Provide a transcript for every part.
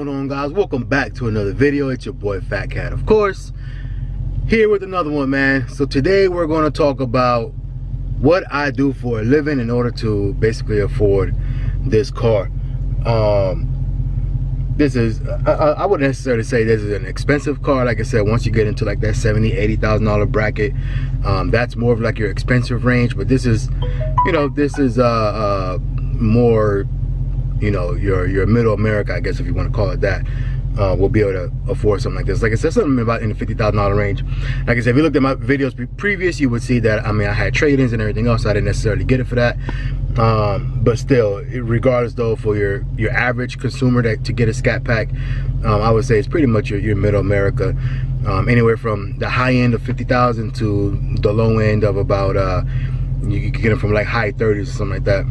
going on, guys? Welcome back to another video. It's your boy Fatkat, of course, here with another one, man. So today we're going to talk about what I do for a living in order to basically afford this car. This is I wouldn't necessarily say this is an expensive car. Like I said, once you get into like that $70,000-$80,000 bracket, that's more of like your expensive range. But this is, you know, this is more, you know, your middle America, I guess, if you want to call it that, will be able to afford something like this. Like I said, something about in the $50,000 range. Like I said, if you looked at my videos previous, you would see that, I mean, I had trade-ins and everything else. So I didn't necessarily get it for that. But still, regardless though, for your average consumer to get a Scat Pack, I would say it's pretty much your middle America. Anywhere from the high end of 50,000 to the low end of about, you can get them from like high 30s or something like that,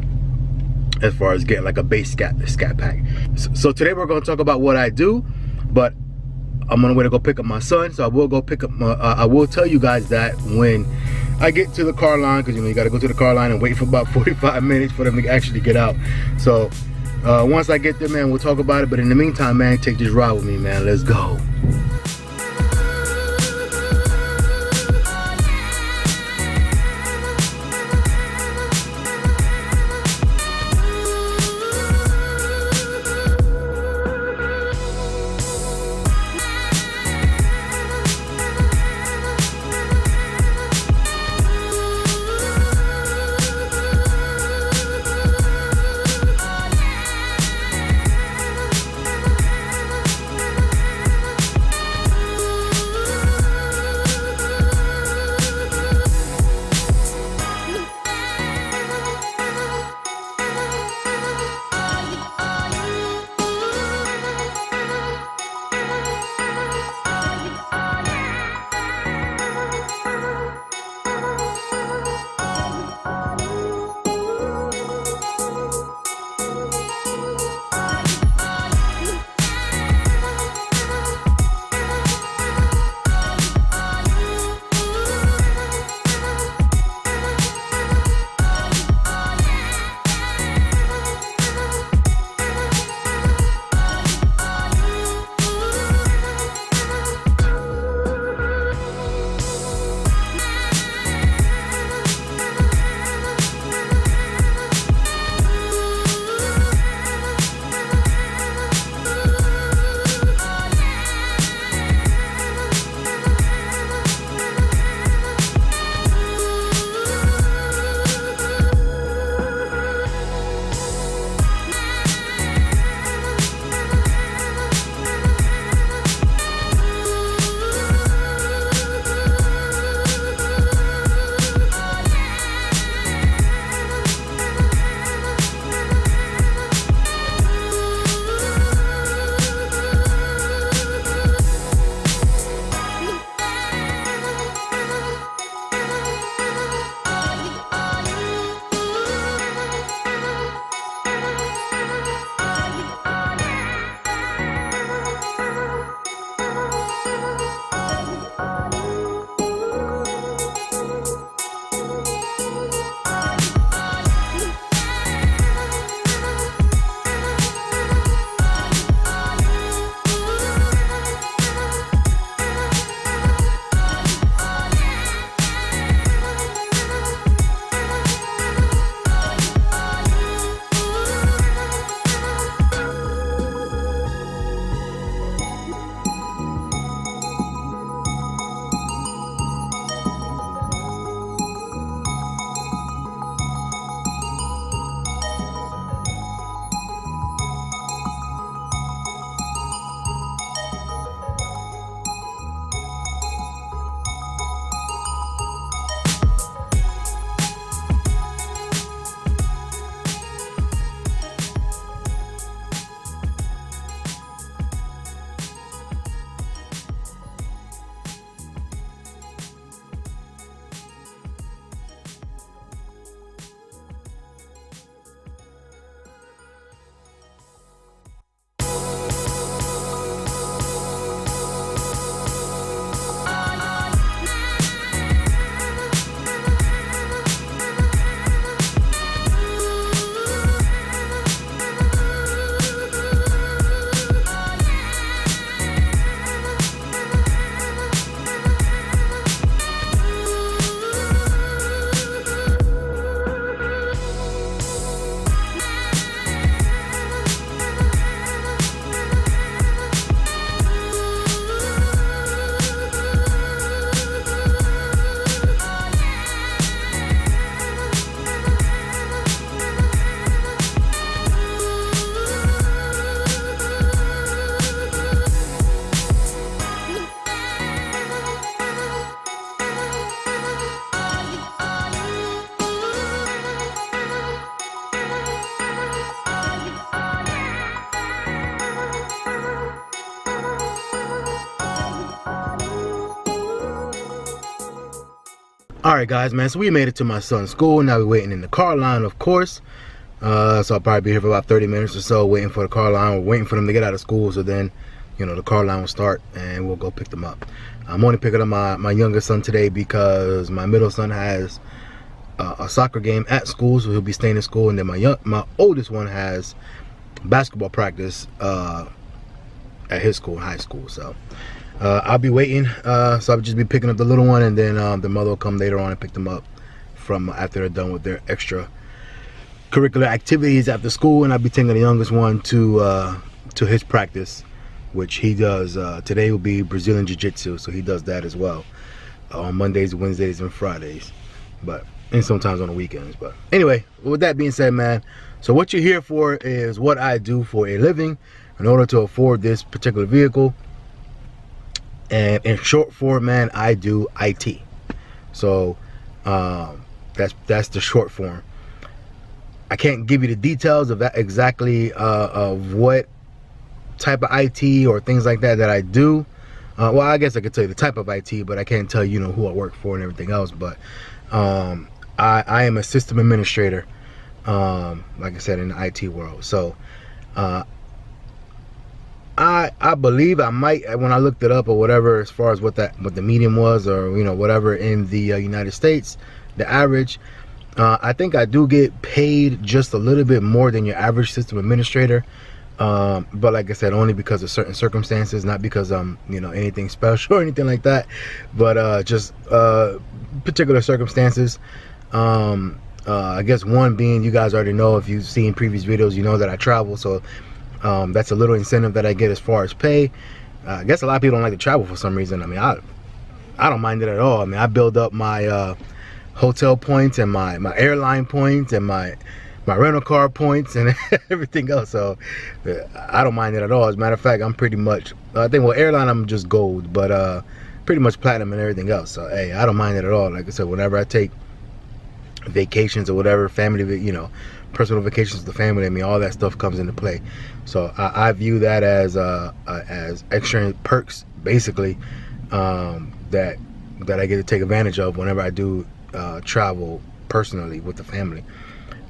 as far as getting like a base Scat Pack. So today we're going to talk about what I do, but I'm on the way to go pick up my son, so I will go pick up my, I will tell you guys that when I get to the car line, because you know you got to go to the car line and wait for about 45 minutes for them to actually get out. So once I get there, man, we'll talk about it. But in the meantime, man, take this ride with me, man. Let's go. Alright guys, man, so we made it to my son's school. Now we're waiting in the car line, of course. So I'll probably be here for about 30 minutes or so waiting for the car line. We're waiting for them to get out of school, so then, you know, the car line will start and we'll go pick them up. I'm only picking up my youngest son today because my middle son has a soccer game at school, so he'll be staying in school, and then my oldest one has basketball practice at his school, high school. So I'll be waiting, so I'll just be picking up the little one, and then the mother will come later on and pick them up from after they're done with their extra curricular activities after school. And I'll be taking the youngest one to his practice, which he does. Today will be Brazilian Jiu-Jitsu, so he does that as well on Mondays, Wednesdays, and Fridays, and sometimes on the weekends. But anyway, with that being said, man, so what you're here for is what I do for a living in order to afford this particular vehicle. And in short form, man, I do IT. So that's the short form. I can't give you the details of that exactly of what type of IT or things like that I do. Well, I guess I could tell you the type of IT, but I can't tell you, who I work for and everything else. But I am a system administrator, like I said, in the IT world. So I believe I might, when I looked it up or whatever, as far as what the median was, or whatever in the United States, the average, I think I do get paid just a little bit more than your average system administrator, but like I said, only because of certain circumstances, not because I'm anything special or anything like that, but just particular circumstances. I guess one being, you guys already know, if you've seen previous videos, you know that I travel, so that's a little incentive that I get as far as pay. I guess a lot of people don't like to travel for some reason. I mean, I don't mind it at all. I mean, I build up my hotel points and my airline points and my rental car points and everything else. So I don't mind it at all. As a matter of fact, I'm pretty much, I think, well, airline, I'm just gold, but pretty much platinum and everything else. So hey, I don't mind it at all. Like I said, whenever I take vacations or whatever, family, personal vacations with the family, I mean, all that stuff comes into play. So I view that as extra perks, basically, that I get to take advantage of whenever I do travel personally with the family.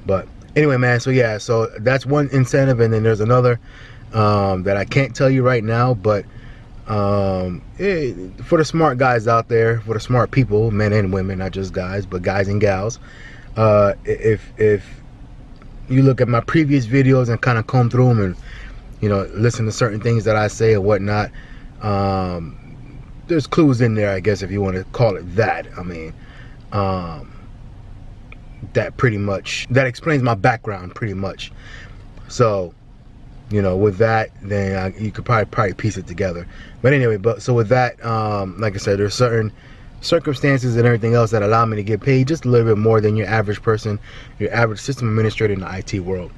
But anyway, man, so yeah, so that's one incentive, and then there's another that I can't tell you right now, but for the smart guys out there, for the smart people, men and women, not just guys, but guys and gals, if you look at my previous videos and kind of comb through them and listen to certain things that I say or whatnot, there's clues in there, I guess, if you want to call it that. I mean, that pretty much, that explains my background pretty much. So with that, then you could probably piece it together. But anyway, so with that, like I said, there's certain circumstances and everything else that allow me to get paid just a little bit more than your average person, your average system administrator in the IT world.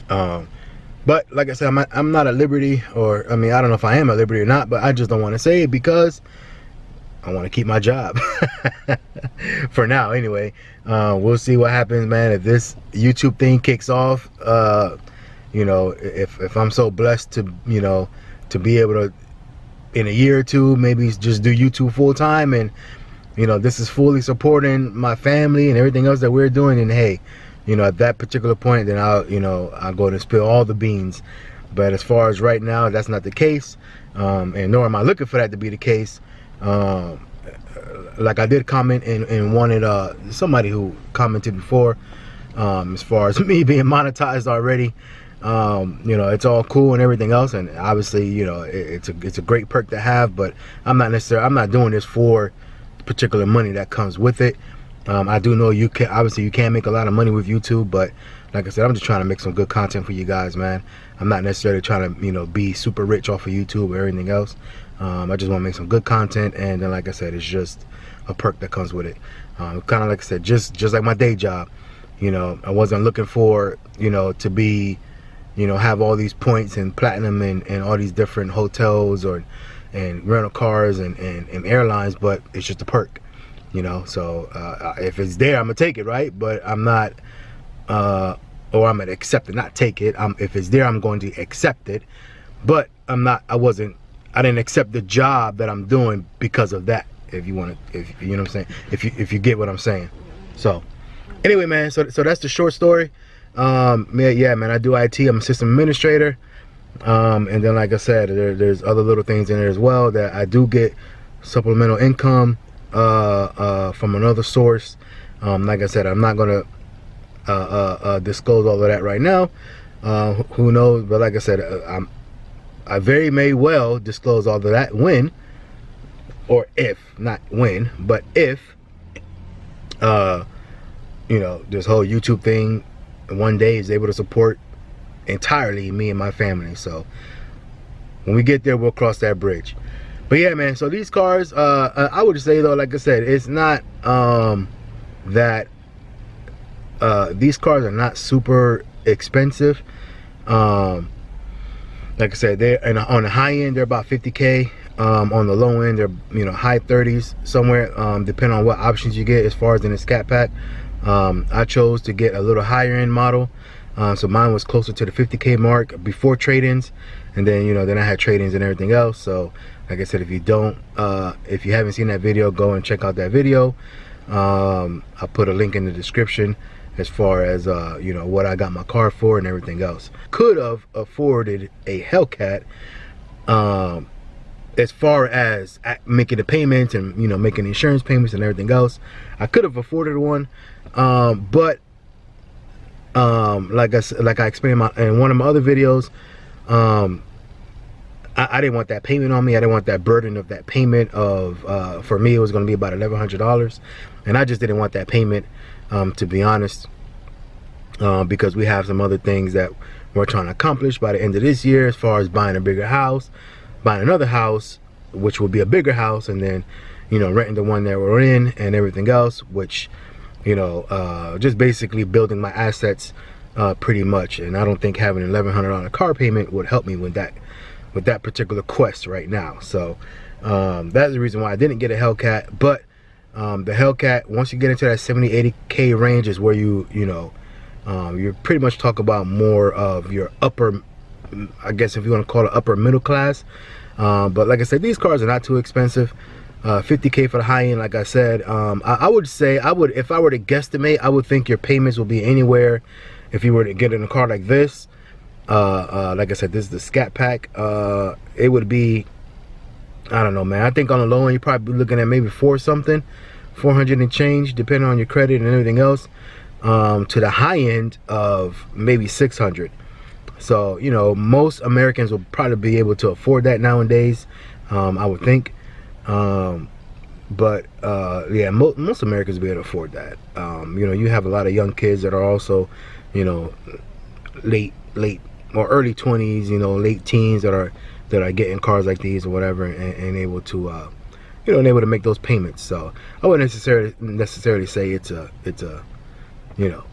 But like I said, I'm not at liberty, or I mean, I don't know if I am at liberty or not, but I just don't want to say it because I want to keep my job for now. Anyway, we'll see what happens, man. If this YouTube thing kicks off, if I'm so blessed to to be able to, in a year or two, maybe just do YouTube full time, and this is fully supporting my family and everything else that we're doing, and hey, at that particular point, then I'll go and spill all the beans. But as far as right now, that's not the case, and nor am I looking for that to be the case. Like I did comment and wanted somebody who commented before, as far as me being monetized already. It's all cool and everything else, and obviously it's a great perk to have, but I'm not doing this for the particular money that comes with it. I do know you can make a lot of money with YouTube, but like I said, I'm just trying to make some good content for you guys, man. I'm not necessarily trying to be super rich off of YouTube or everything else. I just want to make some good content, and then like I said, it's just a perk that comes with it. Kind of like I said, just like my day job. I wasn't looking for to be have all these points and platinum and all these different hotels and rental cars and airlines, but it's just a perk, so if it's there, I'm gonna take it, right? But I'm not or I'm gonna accept it, not take it. If it's there, I'm going to accept it, but I didn't accept the job that I'm doing because of that. if you want to, if you know what I'm saying, if you get what I'm saying. So anyway, man, so that's the short story. Yeah, man, I do IT. I'm a system administrator. And then, like I said, there's other little things in there as well that I do get supplemental income from another source. Like I said, I'm not gonna disclose all of that right now. Who knows? But like I said, I very may well disclose all of that when, or if, not when, but if, you know, this whole YouTube thing one day is able to support entirely me and my family. So when we get there, we'll cross that bridge. But yeah, man, so these cars, I would say though, like I said, it's not that these cars are not super expensive. Like I said, they're on the high end, they're about 50K. On the low end, they're, you know, high 30s somewhere, depending on what options you get as far as in the Scat Pack. I chose to get a little higher end model. So mine was closer to the 50K mark before trade-ins, and then, you know, then I had trade-ins and everything else. So like I said, if you haven't seen that video, go and check out that video. I'll put a link in the description as far as you know, what I got my car for and everything else. Could have afforded a Hellcat as far as making the payments and, you know, making insurance payments and everything else. I could have afforded one, but like I explained in one of my other videos, I didn't want that payment on me. I didn't want that burden of that payment of, for me, it was going to be about $1,100. And I just didn't want that payment, to be honest, because we have some other things that we're trying to accomplish by the end of this year, as far as buying a bigger house, buying another house, which will be a bigger house, and then, you know, renting the one that we're in and everything else, which, you know, just basically building my assets pretty much. And I don't think having an $1,100 car payment would help me with that particular quest right now. So that's the reason why I didn't get a Hellcat. But the Hellcat, once you get into that 70-80K range, is where you pretty much talk about more of your upper, I guess if you want to call it upper middle class. But like I said, these cars are not too expensive. 50K for the high end, like I said. I would say, if I were to guesstimate, I would think your payments will be anywhere, if you were to get in a car like this, like I said, this is the Scat Pack, it would be, I don't know, man, I think on the low end you're probably looking at maybe 400 and change, depending on your credit and everything else, to the high end of maybe 600. So, you know, most Americans will probably be able to afford that nowadays, I would think. But yeah, most Americans will be able to afford that. You know, you have a lot of young kids that are also, you know, late or early 20s, you know, late teens that are getting cars like these or whatever, and able to you know, and able to make those payments. So I wouldn't necessarily say it's a you know,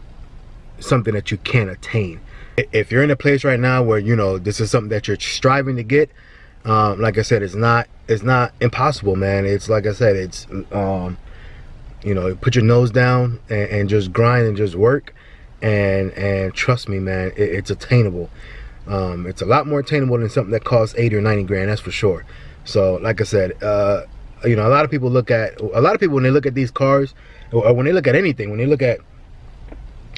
something that you can't attain. If you're in a place right now where, you know, this is something that you're striving to get, like I said, it's not impossible, man. It's like I said, it's you know, put your nose down and just grind and just work, and trust me, man, it's attainable. It's a lot more attainable than something that costs 80 or 90 grand, that's for sure. So like I said, you know, a lot of people when they look at these cars, or when they look at anything, when they look at,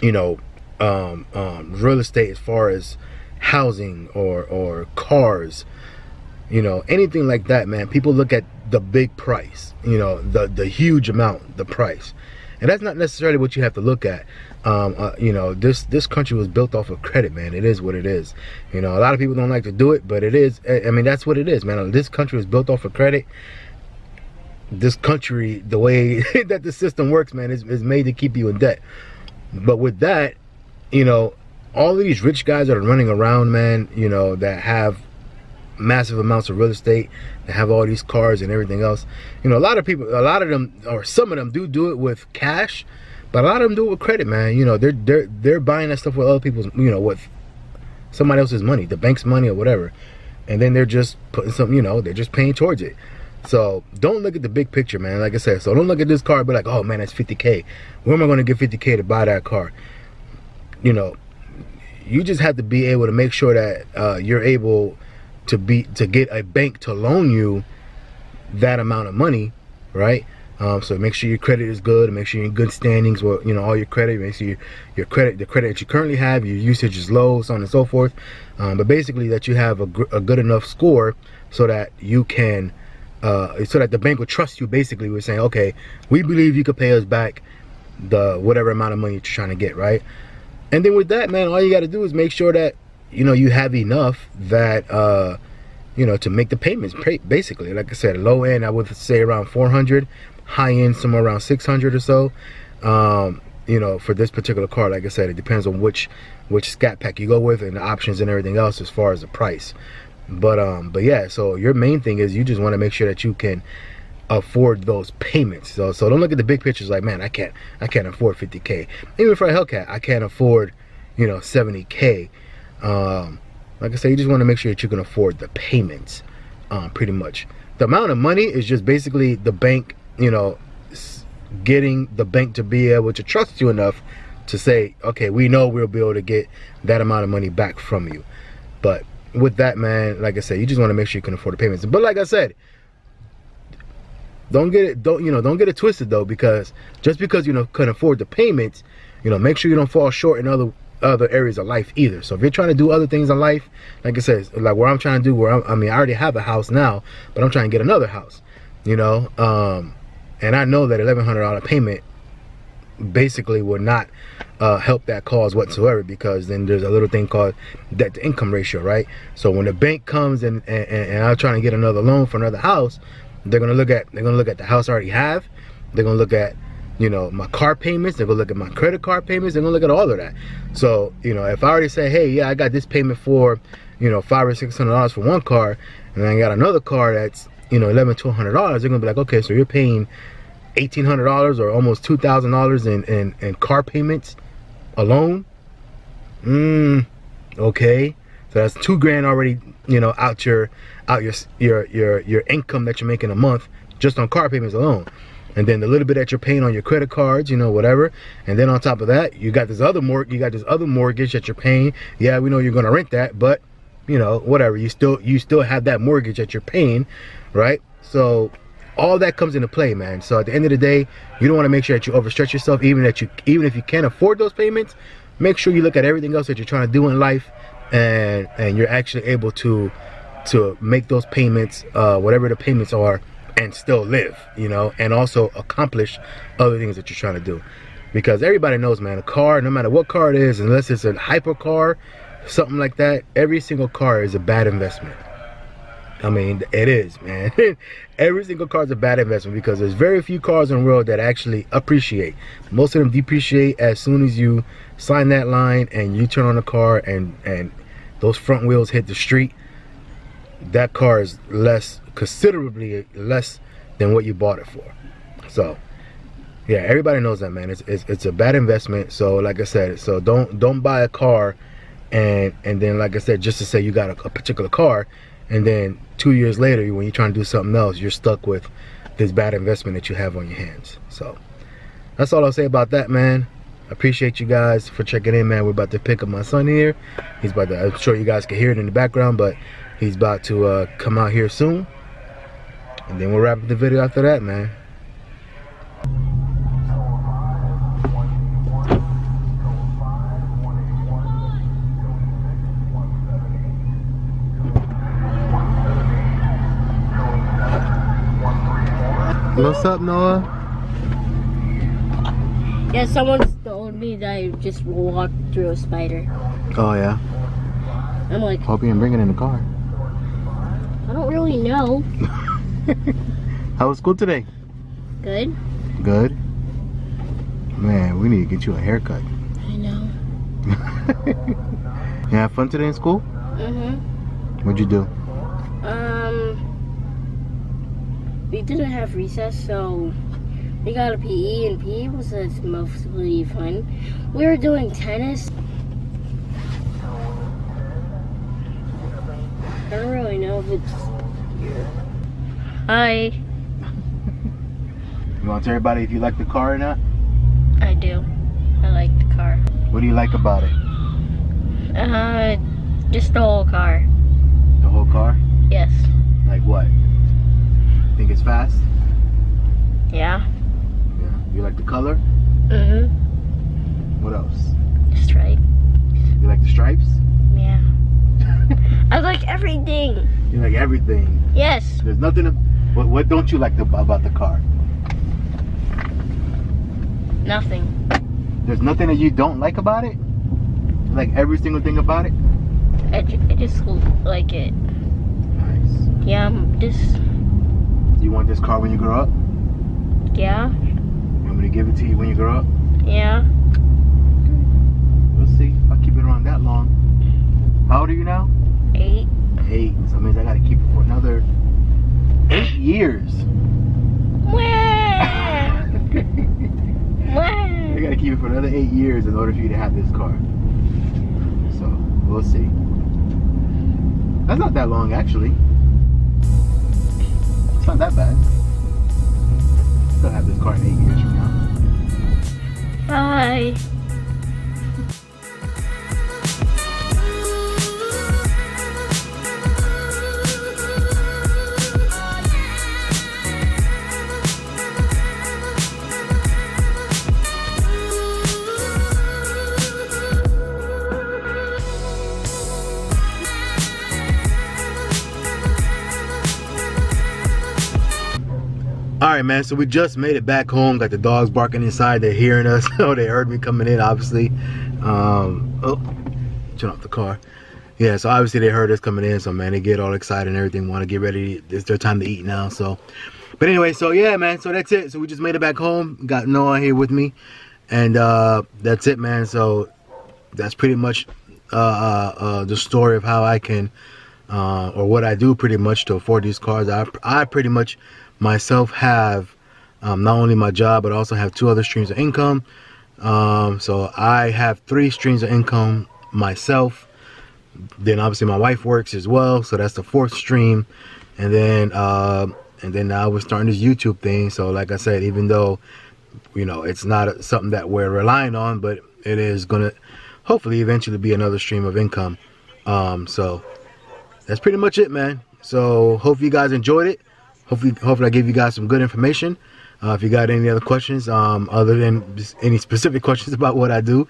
you know, real estate, as far as housing or cars, you know, anything like that, man, people look at the big price, you know, the huge amount, the price. And that's not necessarily what you have to look at. You know, this country was built off of credit, man. It is what it is. You know, a lot of people don't like to do it, but it is. I mean, that's what it is, man. This country was built off of credit. This country, the way that the system works, man, is made to keep you in debt. But with that, you know, all of these rich guys that are running around, man, you know, that have massive amounts of real estate, that have all these cars and everything else, you know, a lot of them, or some of them do it with cash, but a lot of them do it with credit, man. You know, they're buying that stuff with other people's, you know, with somebody else's money, the bank's money or whatever, and then they're just putting some, you know, they're just paying towards it. So don't look at the big picture, man. Like I said, so don't look at this car and be like, oh man, that's 50K. Where am I going to get 50K to buy that car? You know, you just have to be able to make sure that you're able to get a bank to loan you that amount of money, right? So make sure your credit is good, make sure you're in good standings with, you know, all your credit, make sure the credit that you currently have, your usage is low, so on and so forth. But basically that you have a good enough score so that you can, so that the bank will trust you. Basically, we're saying, okay, we believe you could pay us back the whatever amount of money you're trying to get, right? And then with that, man, all you got to do is make sure that, you know, you have enough that, you know, to make the payments. Basically, like I said, low end, I would say around 400. High end somewhere around 600 or so. You know, for this particular car, like I said, it depends on which Scat Pack you go with and the options and everything else as far as the price. But yeah, so your main thing is you just want to make sure that you can afford those payments. So don't look at the big pictures like, man, I can't afford 50K. Even for a Hellcat, I can't afford, you know, 70K. Like I said, you just want to make sure that you can afford the payments. Pretty much the amount of money is just basically the bank, you know, getting the bank to be able to trust you enough to say, okay, we know we'll be able to get that amount of money back from you. But with that, man, like I said, you just want to make sure you can afford the payments. But like I said, don't get it twisted though, because just because you know can afford the payments, you know, make sure you don't fall short in other areas of life either. So if you're trying to do other things in life, like I said, like where I'm trying to do, I mean, I already have a house now, but I'm trying to get another house, you know. And I know that $1,100 payment basically will not help that cause whatsoever, because then there's a little thing called debt to income ratio, right? So when the bank comes and I'm trying to get another loan for another house, they're gonna look at the house I already have. They're gonna look at, you know, my car payments. They're gonna look at my credit card payments. They're gonna look at all of that. So, you know, if I already say, hey, yeah, I got this payment for, you know, $500 or $600 for one car, and then I got another car that's, you know, $1,100 to $1,200, they're gonna be like, okay, so you're paying $1,800 or almost $2,000 in car payments alone. Okay, so that's $2,000 already, you know, out your income that you're making a month just on car payments alone. And then the little bit that you're paying on your credit cards, you know, whatever. And then on top of that, you got this other mortgage that you're paying. Yeah, we know you're gonna rent that, but you know, whatever, you still have that mortgage that you're paying, right? So all that comes into play, man. So at the end of the day, you don't want to make sure that you overstretch yourself, even if you can't afford those payments. Make sure you look at everything else that you're trying to do in life, and you're actually able to make those payments, whatever the payments are, and still live, you know, and also accomplish other things that you're trying to do. Because everybody knows, man, a car, no matter what car it is, unless it's a hyper car, something like that, every single car is a bad investment. I mean, it is, man. Every single car is a bad investment, because there's very few cars in the world that actually appreciate. Most of them depreciate as soon as you sign that line and you turn on the car and those front wheels hit the street. That car is considerably less than what you bought it for. So yeah, everybody knows that, man. It's a bad investment. So like I said, so don't buy a car and then, like I said, just to say you got a particular car, and then 2 years later when you're trying to do something else, you're stuck with this bad investment that you have on your hands. So that's all I'll say about that, man. I appreciate you guys for checking in, man. We're about to pick up my son here. He's about to, I'm sure you guys can hear it in the background, but he's about to come out here soon, and then we'll wrap up the video after that, man. What's up, Noah? Yeah, someone told me that I just walked through a spider. Oh yeah. I'm like, hope you didn't bring it in the car. I don't really know. How was school today? Good. Good? Man, we need to get you a haircut. I know. You have fun today in school? Mm-hmm. What'd you do? We didn't have recess, so we got a PE, and PE was mostly fun. We were doing tennis. I don't really know if it's here. Hi. You want to tell everybody if you like the car or not? I do. I like the car. What do you like about it? Just the whole car. The whole car? Yes. Like what? Think it's fast? Yeah. Yeah. You like the color? What else? Stripe. You like the stripes? Yeah. I like everything. You like everything. Yes. There's nothing. What don't you like about the car? Nothing. There's nothing that you don't like about it? You like every single thing about it? I just like it. Nice. Yeah, just. You want this car when you grow up? Yeah. You want me to give it to you when you grow up? Yeah. We'll see. I'll keep it around that long. How old are you now? 8. 8. So that means I gotta keep it for another 8 years. I gotta keep it for another 8 years in order for you to have this car. So we'll see. That's not that long, actually. It's not that bad. Still have this car in 8 years from now. Bye. Alright, man, so we just made it back home. Got the dogs barking inside. They're hearing us. Oh, they heard me coming in, obviously. Oh, turn off the car. Yeah, so obviously they heard us coming in. So, man, they get all excited and everything. Want to get ready. It's their time to eat now. So, but anyway, so yeah, man. So that's it. So we just made it back home. Got Noah here with me. And that's it, man. So that's pretty much the story of how I can, or what I do pretty much to afford these cars. I pretty much myself have not only my job, but also have 2 other streams of income. So I have 3 streams of income myself. Then obviously my wife works as well, so that's the 4th stream. And then now we're starting this YouTube thing. So like I said, even though, you know, it's not something that we're relying on, but it is gonna hopefully eventually be another stream of income. So that's pretty much it, man. So hope you guys enjoyed it. Hopefully I gave you guys some good information. If you got any other questions, other than just any specific questions about what I do,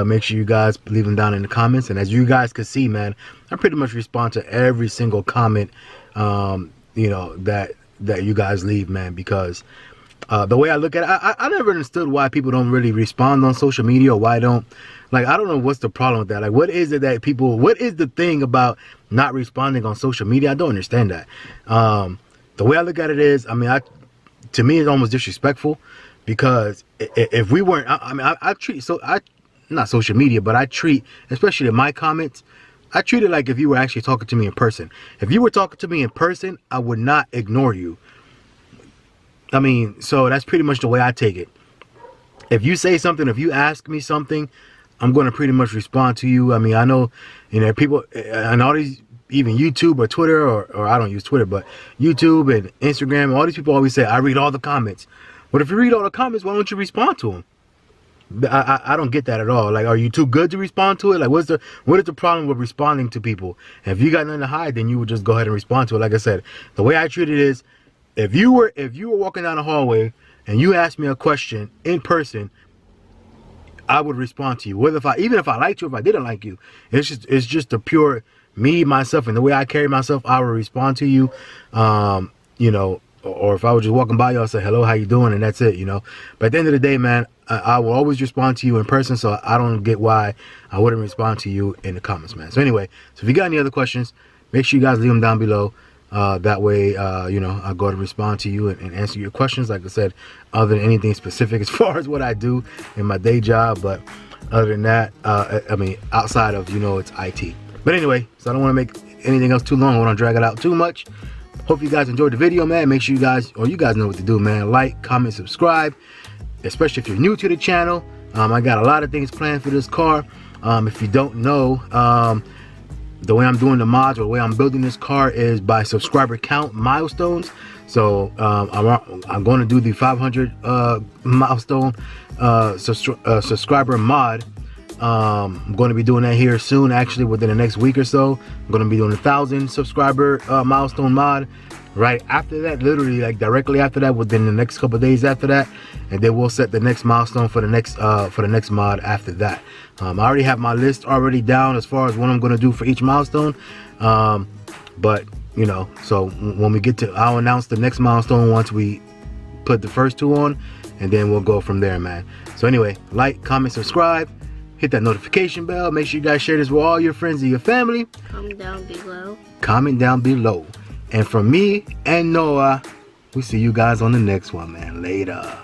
make sure you guys leave them down in the comments. And as you guys can see, man, I pretty much respond to every single comment, you know, that you guys leave, man, because the way I look at it, I never understood why people don't really respond on social media, or why don't, like, I don't know what's the problem with that. Like, what is it that people, what is the thing about not responding on social media? I don't understand that. The way I look at it is, I mean, to me, it's almost disrespectful, because if we weren't, I treat, not social media, but I treat, especially in my comments, I treat it like if you were actually talking to me in person. If you were talking to me in person, I would not ignore you. I mean, so that's pretty much the way I take it. If you say something, if you ask me something, I'm going to pretty much respond to you. I mean, I know, you know, people, and all these, even YouTube or Twitter, or I don't use Twitter, but YouTube and Instagram, all these people always say, I read all the comments. But if you read all the comments, why don't you respond to them? I don't get that at all. Like, are you too good to respond to it? Like, what is the problem with responding to people? And if you got nothing to hide, then you would just go ahead and respond to it. Like I said, the way I treat it is, if you were walking down the hallway and you asked me a question in person, I would respond to you. Whether even if I liked you, if I didn't like you, it's just the pure me, myself, and the way I carry myself, I will respond to you. You know, or if I was just walking by you, I'll say hello, how you doing, and that's it, you know. But at the end of the day, man, I will always respond to you in person, so I don't get why I wouldn't respond to you in the comments, man. So anyway, so if you got any other questions, make sure you guys leave them down below. That way, you know, I'll go to respond to you and answer your questions. Like I said, other than anything specific as far as what I do in my day job, but other than that, I mean, outside of, you know, it's IT. But anyway, so I don't want to make anything else too long. I want to drag it out too much. Hope you guys enjoyed the video, man. Make sure you guys know what to do, man. Like, comment, subscribe, especially if you're new to the channel. I got a lot of things planned for this car. If you don't know, the way I'm doing the mods, or the way I'm building this car, is by subscriber count milestones. So I'm going to do the 500 milestone subscriber mod. I'm going to be doing that here soon, actually within the next week or so. I'm going to be doing 1,000 subscriber milestone mod, right after that, literally like directly after that, within the next couple of days after that, and then we'll set the next milestone for the next mod after that. I already have my list already down as far as what I'm going to do for each milestone, but you know, so when we get to, I'll announce the next milestone once we put the first 2 on, and then we'll go from there, man. So anyway, like, comment, subscribe, hit that notification bell. Make sure you guys share this with all your friends and your family. Comment down below. Comment down below. And from me and Noah, we see you guys on the next one, man. Later.